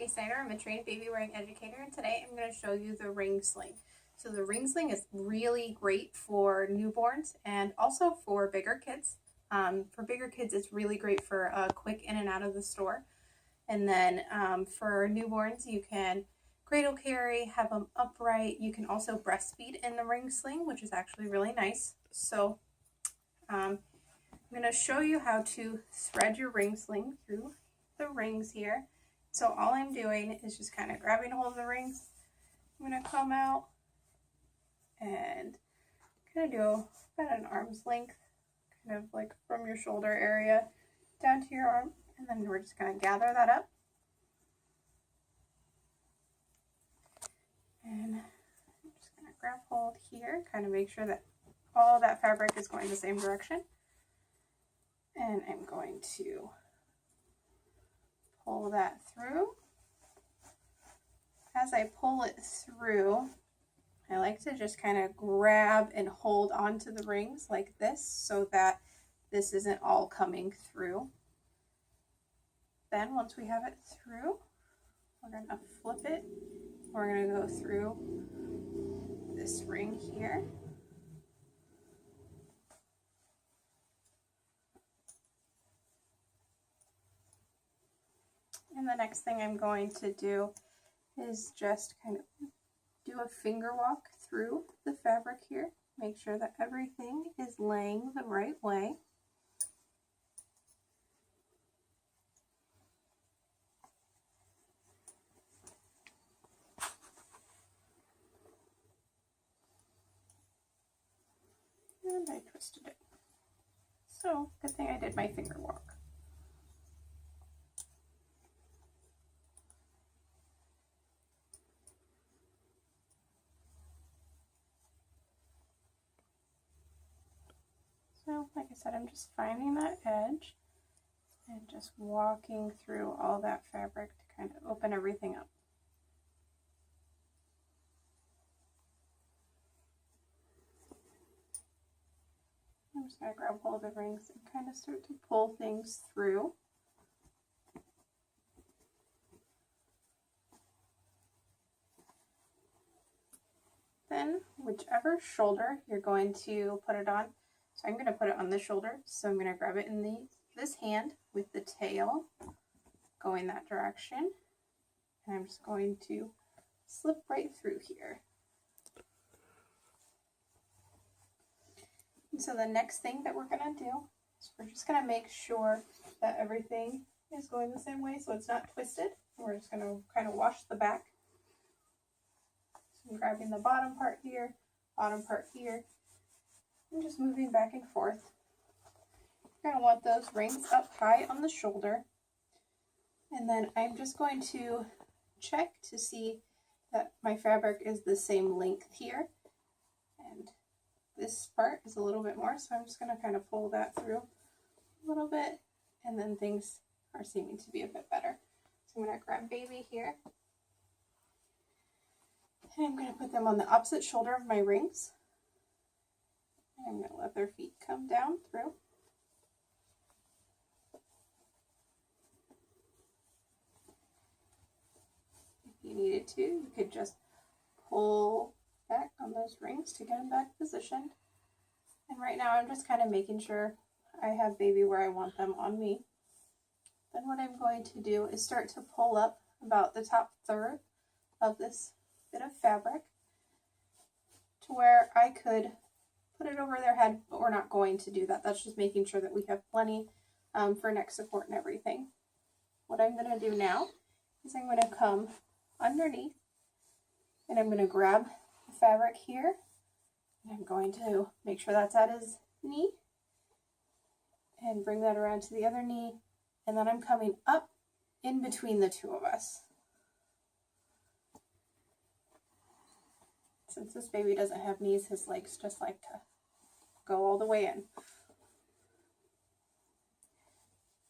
Courtney Snyder. I'm a trained baby wearing educator, and today I'm going to show you the ring sling. So the ring sling is really great for newborns and also for bigger kids. For bigger kids, it's really great for a quick in and out of the store. And then for newborns, you can cradle carry, have them upright. You can also breastfeed in the ring sling, which is actually really nice. So I'm going to show you how to thread your ring sling through the rings here. So all I'm doing is just kind of grabbing hold of the rings. I'm going to come out and kind of do about an arm's length, kind of like from your shoulder area down to your arm, and then we're just going to gather that up. And I'm just going to grab hold here, kind of make sure that all that fabric is going the same direction. And I'm going to pull that through. As I pull it through, I like to just kind of grab and hold onto the rings like this so that this isn't all coming through. Then once we have it through, we're going to flip it. We're going to go through this ring here. And the next thing I'm going to do is just kind of do a finger walk through the fabric here. Make sure that everything is laying the right way. And I twisted it. So, good thing I did my finger walk. So, like I said, I'm just finding that edge and just walking through all that fabric to kind of open everything up. I'm just going to grab hold of the rings and kind of start to pull things through. Then, whichever shoulder you're going to put it on, so I'm going to put it on this shoulder, so I'm going to grab it in this hand with the tail going that direction, and I'm just going to slip right through here. And so the next thing that we're going to do is we're just going to make sure that everything is going the same way so it's not twisted. We're just going to kind of wash the back. So I'm grabbing the bottom part here, and just moving back and forth. You're going to want those rings up high on the shoulder. And then I'm just going to check to see that my fabric is the same length here. And this part is a little bit more, so I'm just going to kind of pull that through a little bit, and then things are seeming to be a bit better. So I'm going to grab baby here, and I'm going to put them on the opposite shoulder of my rings. And I'm going to let their feet come down through. If you needed to, you could just pull back on those rings to get them back positioned. And right now I'm just kind of making sure I have baby where I want them on me. Then what I'm going to do is start to pull up about the top third of this bit of fabric to where I could put it over their head, but we're not going to do that. That's just making sure that we have plenty for neck support and everything. What I'm going to do now is I'm going to come underneath and I'm going to grab the fabric here, and I'm going to make sure that's at his knee and bring that around to the other knee, and then I'm coming up in between the two of us. Since this baby doesn't have knees, his legs just like to go all the way in.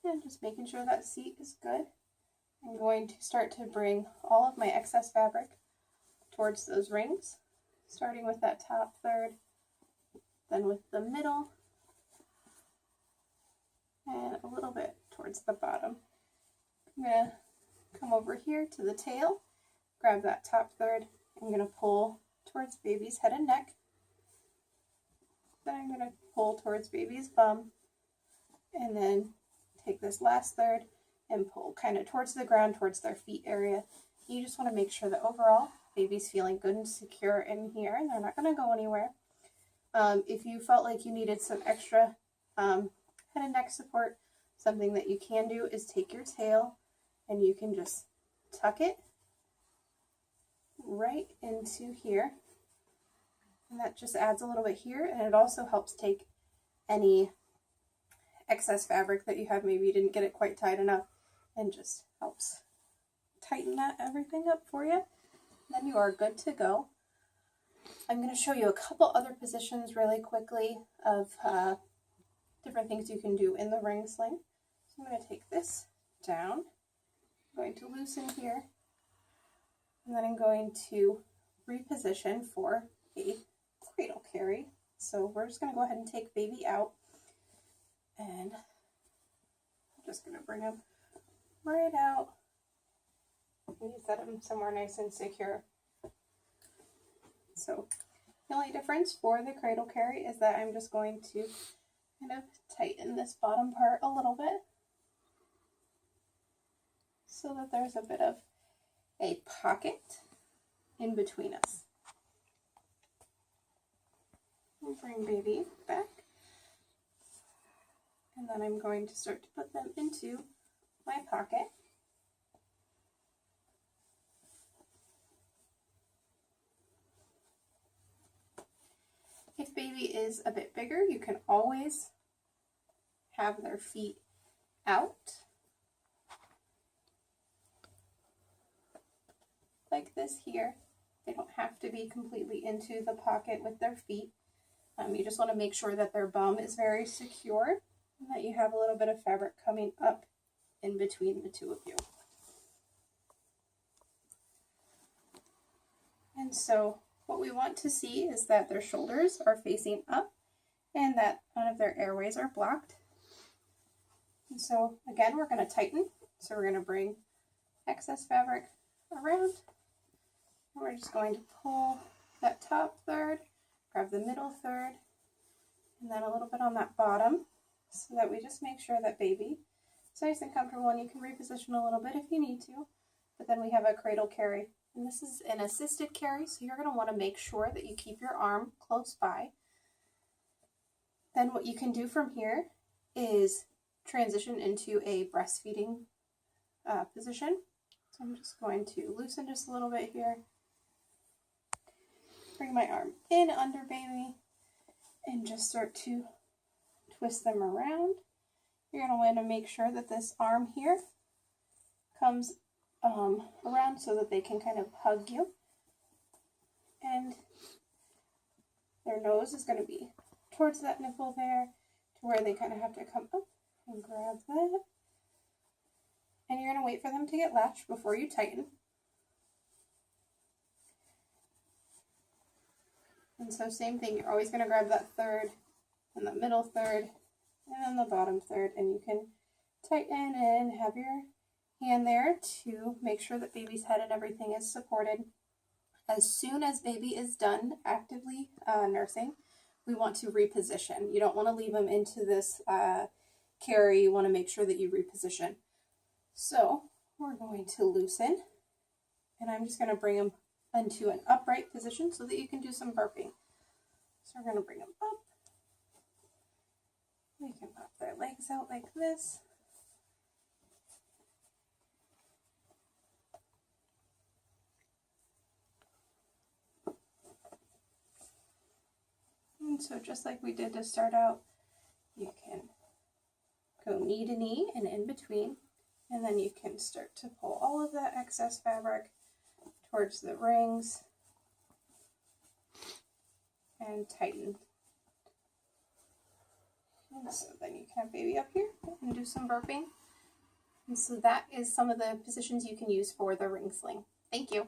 And just making sure that seat is good. I'm going to start to bring all of my excess fabric towards those rings, starting with that top third, then with the middle, and a little bit towards the bottom. I'm going to come over here to the tail, grab that top third. I'm going to pull towards baby's head and neck. Then I'm going to pull towards baby's bum, and then take this last third and pull kind of towards the ground, towards their feet area. You just want to make sure that overall baby's feeling good and secure in here, and they're not going to go anywhere. If you felt like you needed some extra head and neck support, something that you can do is take your tail and you can just tuck it right into here. And that just adds a little bit here, and it also helps take any excess fabric that you have, maybe you didn't get it quite tight enough, and just helps tighten that everything up for you. Then you are good to go. I'm going to show you a couple other positions really quickly of different things you can do in the ring sling. So I'm going to take this down, I'm going to loosen here, and then I'm going to reposition for a cradle carry. So we're just going to go ahead and take baby out, and I'm just going to bring him right out. You set him somewhere nice and secure. So the only difference for the cradle carry is that I'm just going to kind of tighten this bottom part a little bit so that there's a bit of a pocket in between us. I'll bring baby back, and then I'm going to start to put them into my pocket. If baby is a bit bigger, you can always have their feet out like this here. They don't have to be completely into the pocket with their feet. You just want to make sure that their bum is very secure and that you have a little bit of fabric coming up in between the two of you. And so what we want to see is that their shoulders are facing up and that none of their airways are blocked. And so again, we're going to tighten. So we're going to bring excess fabric around, and we're just going to pull that top third, grab the middle third, and then a little bit on that bottom, so that we just make sure that baby is nice and comfortable, and you can reposition a little bit if you need to. But then we have a cradle carry, and this is an assisted carry, so you're going to want to make sure that you keep your arm close by. Then what you can do from here is transition into a breastfeeding position. So I'm just going to loosen just a little bit here, bring my arm in under baby, and just start to twist them around. You're going to want to make sure that this arm here comes around so that they can kind of hug you, and their nose is going to be towards that nipple there, to where they kind of have to come up and grab that. And you're going to wait for them to get latched before you tighten. And so same thing, you're always going to grab that third and the middle third and then the bottom third, and you can tighten and have your hand there to make sure that baby's head and everything is supported. As soon as baby is done actively nursing, we want to reposition. You don't want to leave them into this carry. You want to make sure that you reposition. So we're going to loosen, and I'm just going to bring them into an upright position so that you can do some burping. So we're going to bring them up. We can pop their legs out like this. And so just like we did to start out, you can go knee to knee and in between, and then you can start to pull all of that excess fabric towards the rings and tighten. And so then you can have baby up here and do some burping. And so that is some of the positions you can use for the ring sling. Thank you.